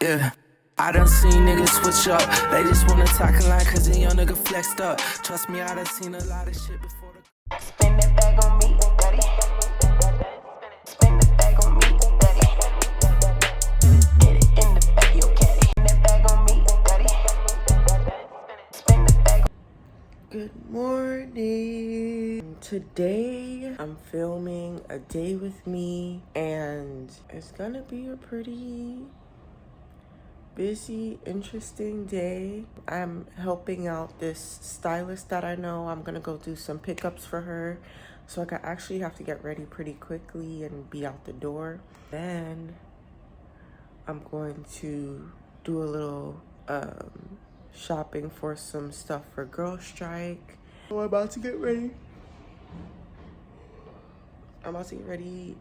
Yeah. I done seen niggas switch up. They just wanna talk a line cause a young nigga flexed up. Trust me, I done seen a lot of shit before the Spin that bag on me, daddy. Spin that bag on me, daddy. Get it in the back of your caddy. Spin that bag on me, daddy. Spin that bag on Good morning. Today I'm filming a day with me and it's gonna be a pretty busy, interesting day. I'm helping out this stylist that I know. I'm gonna go do some pickups for her. So I actually have to get ready pretty quickly and be out the door. Then I'm going to do a little shopping for some stuff for GirlStrike. So I'm about to get ready.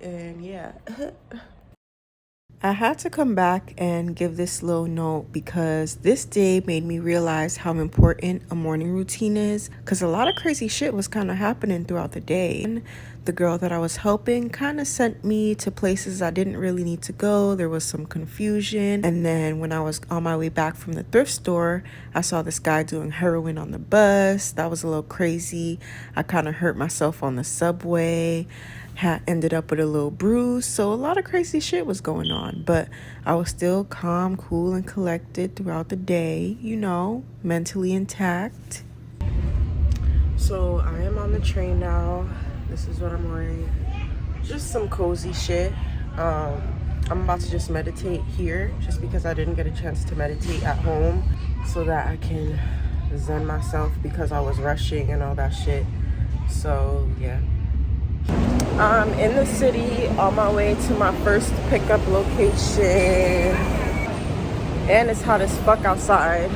And yeah. I had to come back and give this little note because this day made me realize how important a morning routine is, because a lot of crazy shit was kind of happening throughout the day. And the girl that I was helping kind of sent me to places I didn't really need to go. There was some confusion. And then when I was on my way back from the thrift store, I saw this guy doing heroin on the bus. That was a little crazy. I kind of hurt myself on the subway. Ended up with a little bruise. So a lot of crazy shit was going on, but I was still calm, cool, and collected throughout the day, you know, mentally intact. So I am on the train now. This is what I'm wearing. Just some cozy shit. I'm about to just meditate here just because I didn't get a chance to meditate at home, so that I can zen myself because I was rushing and all that shit. So yeah. I'm in the city on my way to my first pickup location, and it's hot as fuck outside.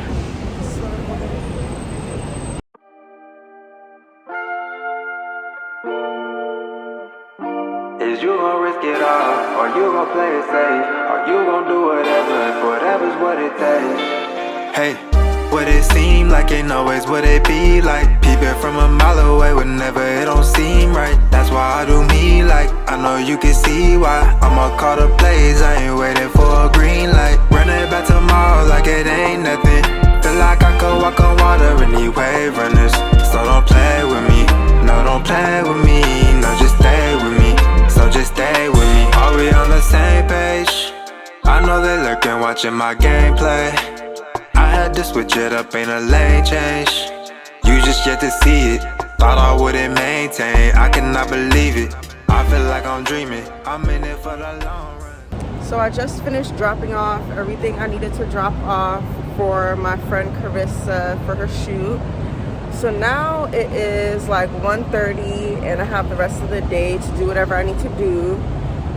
Is you gon' risk it all, or you gon' play it safe, or you gon' do whatever if whatever's what it takes? Hey. Would it seem like ain't always what it be like? Peeping from a mile away whenever it don't seem right. That's why I do me like I know you can see why I'ma call the plays, I ain't waiting for a green light. Running back tomorrow like it ain't nothing. Feel like I could walk on water in these wave runners. So don't play with me, no don't play with me. No just stay with me, so just stay with me. Are we on the same page? I know they lurking watching my gameplay. I had to switch it up, ain't a lane change. You just yet to see it. Thought I wouldn't maintain, I cannot believe it. I feel like I'm dreaming, I'm in it for the long run. So I just finished dropping off everything I needed to drop off for my friend Carissa for her shoot. So now it is like 1:30 and I have the rest of the day to do whatever I need to do.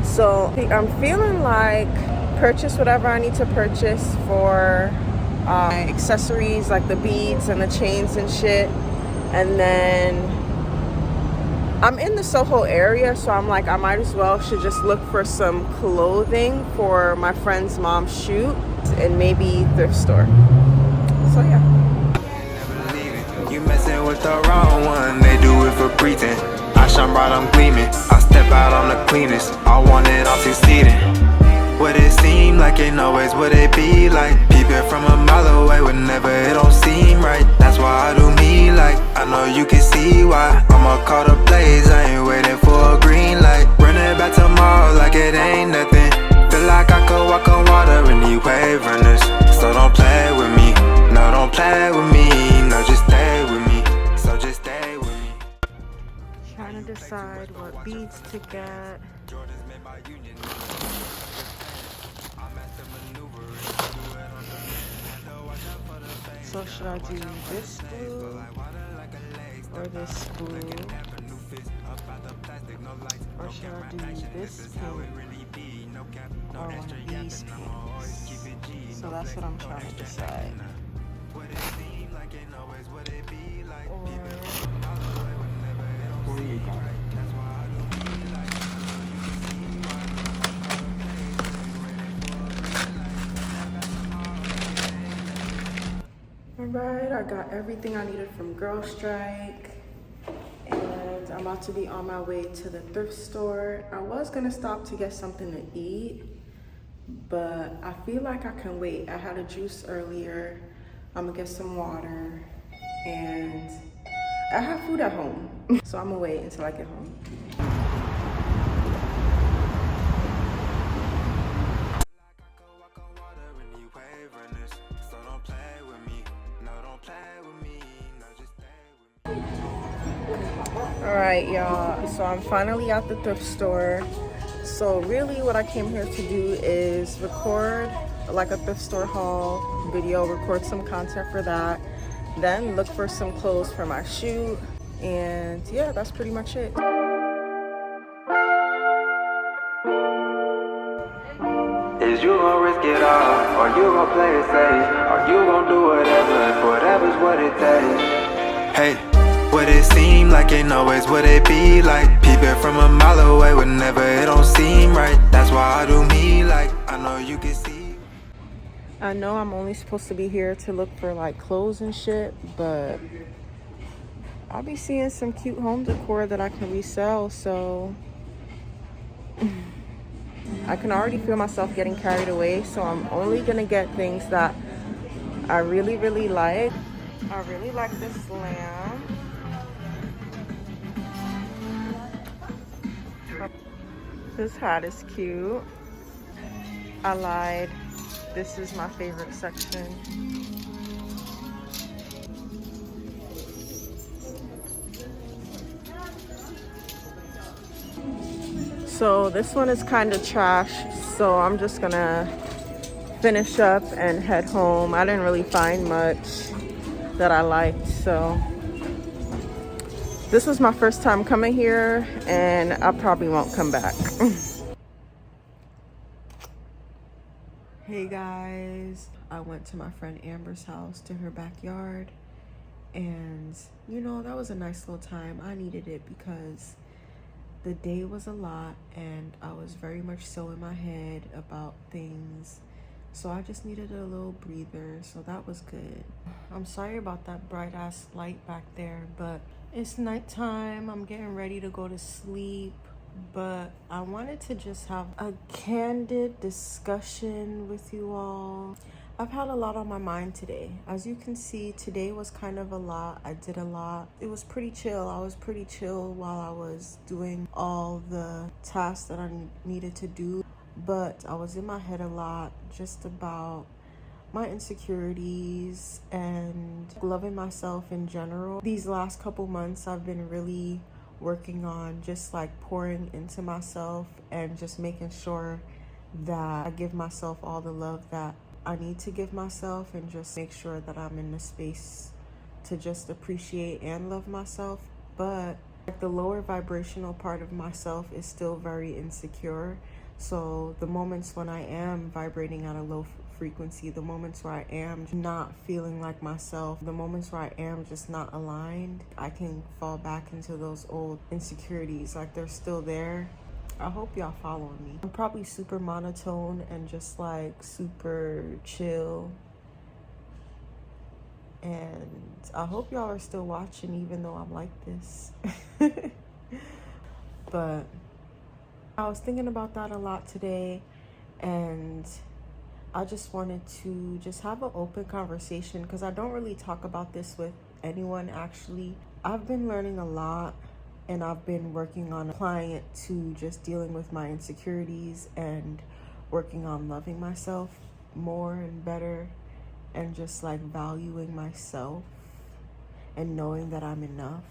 So I'm feeling like purchase whatever I need to purchase for accessories like the beads and the chains and shit. And then I'm in the Soho area, so I'm like I might as well should just look for some clothing for my friend's mom's shoot and maybe thrift store. So yeah. You messing with the wrong one, they do it for pretense. I shine bright, I'm gleaming, I step out on the cleanest. I want it, I'm succeeding. Would it seem like ain't always what it be like? Peeping from a mile away whenever it don't seem right. That's why I do me like I know you can see why I'ma call the plays, I ain't waiting for a green light. Running back tomorrow like it ain't nothing. Feel like I could walk on water in these wave runners. So don't play with me, no don't play with me. No just stay with me, so just stay with me. Trying to decide what beads to get. So should I do this blue or this blue? Or should I do this pink or one of these pinks? So that's what I'm trying to decide. Alright, I got everything I needed from GirlStrike, and I'm about to be on my way to the thrift store. I was gonna stop to get something to eat, but I feel like I can wait. I had a juice earlier. I'm gonna get some water, and I have food at home. So I'm gonna wait until I get home. All right, y'all, so I'm finally at the thrift store. So really what I came here to do is record like a thrift store haul video, record some content for that, then look for some clothes for my shoot, and yeah, that's pretty much it. Is you gon' risk it all, or you gon' play it safe, or you gon' do whatever if whatever's what it takes? Hey, would it seem like ain't always what it be like? Peeping from a mile away whenever it don't seem right. That's why I do me like I know you can see. I know I'm only supposed to be here to look for like clothes and shit, but I'll be seeing some cute home decor that I can resell, so I can already feel myself getting carried away, so I'm only gonna get things that I really like. I really like this lamp. This hat is cute. I lied. This is my favorite section. So this one is kind of trash, so I'm just gonna finish up and head home. I didn't really find much that I liked, so this was my first time coming here, and I probably won't come back. Hey guys, I went to my friend Amber's house, to her backyard, and you know, that was a nice little time. I needed it because the day was a lot and I was very much so in my head about things, so I just needed a little breather, so that was good. I'm sorry about that bright ass light back there, but it's nighttime. I'm getting ready to go to sleep, but I wanted to just have a candid discussion with you all. I've had a lot on my mind today. As you can see, today was kind of a lot. I did a lot. It was pretty chill. I was pretty chill while I was doing all the tasks that I needed to do, but I was in my head a lot just about my insecurities and loving myself in general. These last couple months I've been really working on just like pouring into myself and just making sure that I give myself all the love that I need to give myself, and just make sure that I'm in the space to just appreciate and love myself. But like the lower vibrational part of myself is still very insecure. So the moments when I am vibrating at a low frequency, the moments where I am not feeling like myself, the moments where I am just not aligned, I can fall back into those old insecurities. Like they're still there. I hope y'all following me. I'm probably super monotone and just like super chill, and I hope y'all are still watching even though I'm like this. But I was thinking about that a lot today, and I just wanted to just have an open conversation because I don't really talk about this with anyone actually. I've been learning a lot, and I've been working on applying it to just dealing with my insecurities and working on loving myself more and better, and just like valuing myself and knowing that I'm enough.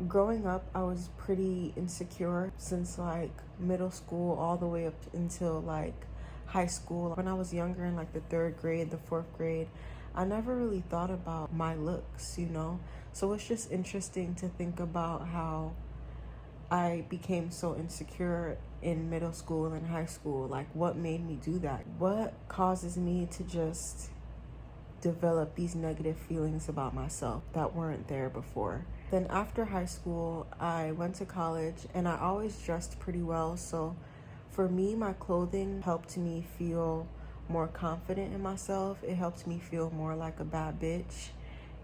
Growing up, I was pretty insecure since like middle school all the way up until like high school. When I was younger, in like the 3rd grade, the 4th grade, I never really thought about my looks, you know? So it's just interesting to think about how I became so insecure in middle school and high school. Like, what made me do that? What causes me to just develop these negative feelings about myself that weren't there before? Then after high school, I went to college, and I always dressed pretty well. So for me, my clothing helped me feel more confident in myself. It helped me feel more like a bad bitch,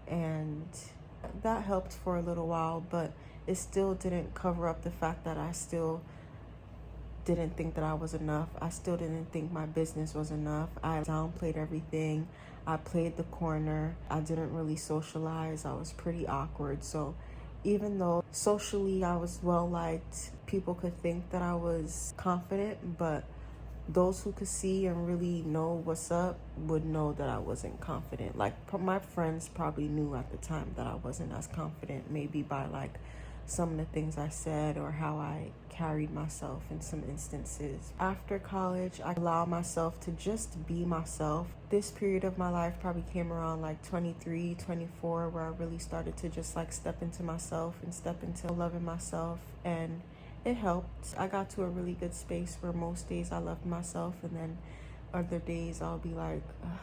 and that helped for a little while, but it still didn't cover up the fact that I still didn't think that I was enough. I still didn't think my business was enough. I downplayed everything. I played the corner. I didn't really socialize. I was pretty awkward. So even though socially I was well liked, people could think that I was confident, but those who could see and really know what's up would know that I wasn't confident. Like, my friends probably knew at the time that I wasn't as confident, maybe by like some of the things I said or how I carried myself in some instances. After college, I allowed myself to just be myself. This period of my life probably came around like 23, 24, where I really started to just like step into myself and step into loving myself, and it helped. I got to a really good space where most days I loved myself, and then other days I'll be like, ugh.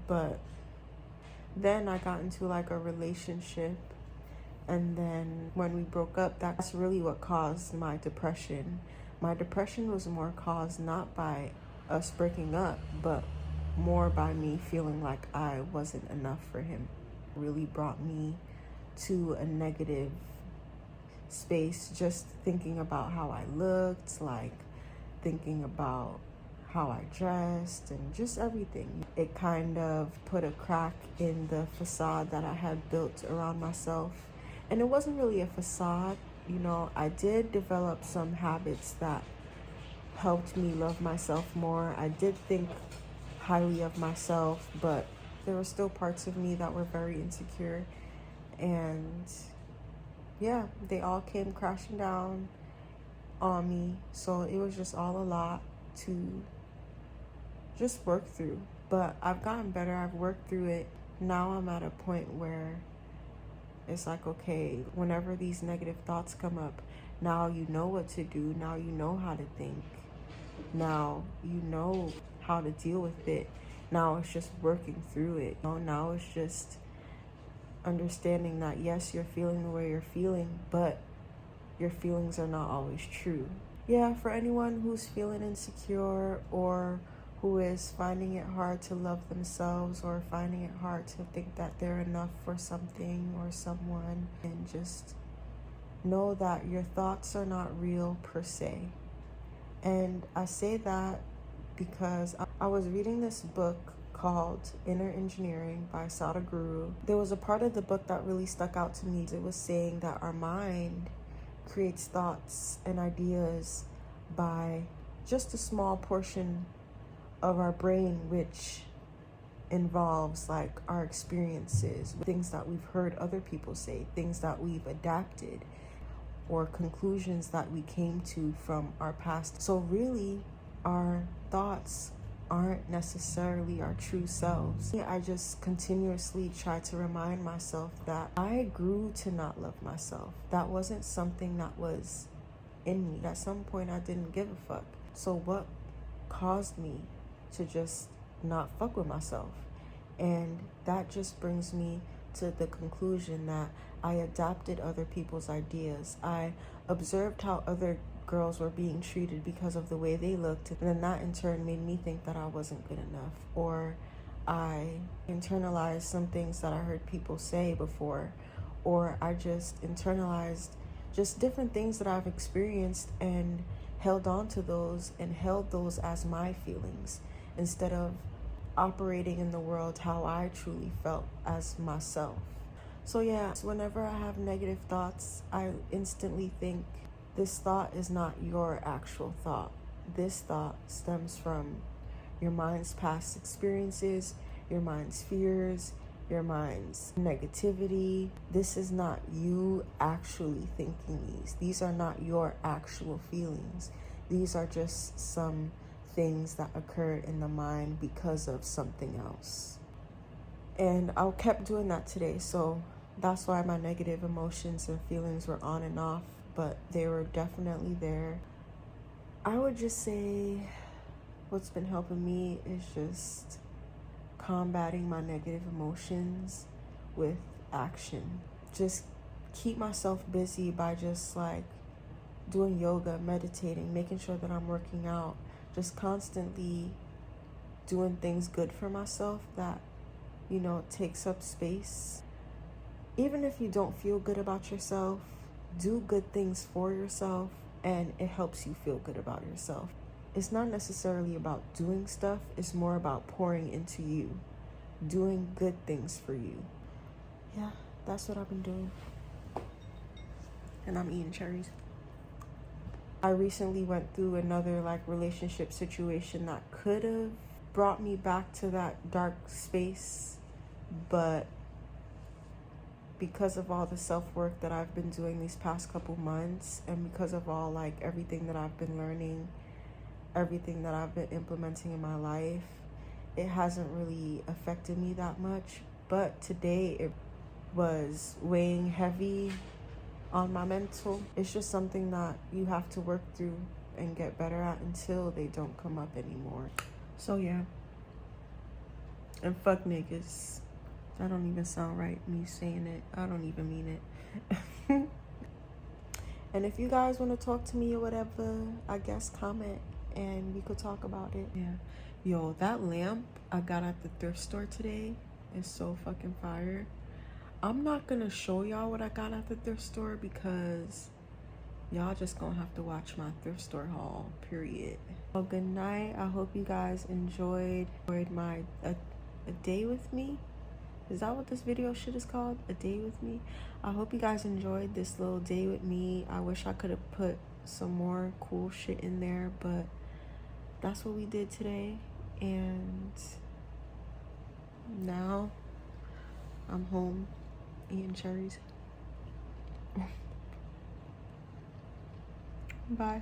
But then I got into like a relationship, and then when we broke up, that's really what caused my depression. My depression was more caused not by us breaking up, but more by me feeling like I wasn't enough for him. It really brought me to a negative space, just thinking about how I looked, like thinking about how I dressed and just everything. It kind of put a crack in the facade that I had built around myself. And it wasn't really a facade, you know. I did develop some habits that helped me love myself more. I did think highly of myself, but there were still parts of me that were very insecure. And yeah, they all came crashing down on me. So it was just all a lot to just work through. But I've gotten better. I've worked through it. Now I'm at a point where it's like, okay, whenever these negative thoughts come up, now you know what to do. Now you know how to think. Now you know how to deal with it. Now it's just working through it. Now it's just understanding that, yes, you're feeling the way you're feeling, but your feelings are not always true. Yeah, for anyone who's feeling insecure or who is finding it hard to love themselves or finding it hard to think that they're enough for something or someone, and just know that your thoughts are not real per se. And I say that because I was reading this book called Inner Engineering by Sadhguru. There was a part of the book that really stuck out to me. It was saying that our mind creates thoughts and ideas by just a small portion of our brain, which involves like our experiences, things that we've heard other people say, things that we've adapted, or conclusions that we came to from our past. So really, our thoughts aren't necessarily our true selves. I just continuously try to remind myself that I grew to not love myself. That wasn't something that was in me. At some point, I didn't give a fuck. So what caused me to just not fuck with myself? And that just brings me to the conclusion that I adopted other people's ideas. I observed how other girls were being treated because of the way they looked, and then that in turn made me think that I wasn't good enough. Or I internalized some things that I heard people say before, or I just internalized just different things that I've experienced and held on to those and held those as my feelings instead of operating in the world how I truly felt as myself. So yeah, whenever I have negative thoughts, I instantly think, this thought is not your actual thought. This thought stems from your mind's past experiences, your mind's fears, your mind's negativity. This is not you actually thinking these. These are not your actual feelings. These are just some things that occurred in the mind because of something else. And I kept doing that today. So that's why my negative emotions and feelings were on and off, but they were definitely there. I would just say what's been helping me is just combating my negative emotions with action. Just keep myself busy by just like doing yoga, meditating, making sure that I'm working out, just constantly doing things good for myself that, you know, takes up space. Even if you don't feel good about yourself, do good things for yourself and it helps you feel good about yourself. It's not necessarily about doing stuff, it's more about pouring into you, doing good things for you. Yeah, that's what I've been doing. And I'm eating cherries. I recently went through another like relationship situation that could have brought me back to that dark space, but because of all the self-work that I've been doing these past couple months, and because of all like everything that I've been learning, everything that I've been implementing in my life, it hasn't really affected me that much. But today it was weighing heavy on my mental. It's just something that you have to work through and get better at until they don't come up anymore. So yeah. And fuck niggas. That don't even sound right, me saying it. I don't even mean it. And if you guys want to talk to me or whatever, I guess comment and we could talk about it. Yeah. Yo, that lamp I got at the thrift store today is so fucking fire. I'm not gonna show y'all what I got at the thrift store because y'all just gonna have to watch my thrift store haul, period. Well, good night. I hope you guys enjoyed my a day with me. Is that what this video shit is called? A day with me? I hope you guys enjoyed this little day with me. I wish I could have put some more cool shit in there, but that's what we did today. And now I'm home eating cherries. Bye.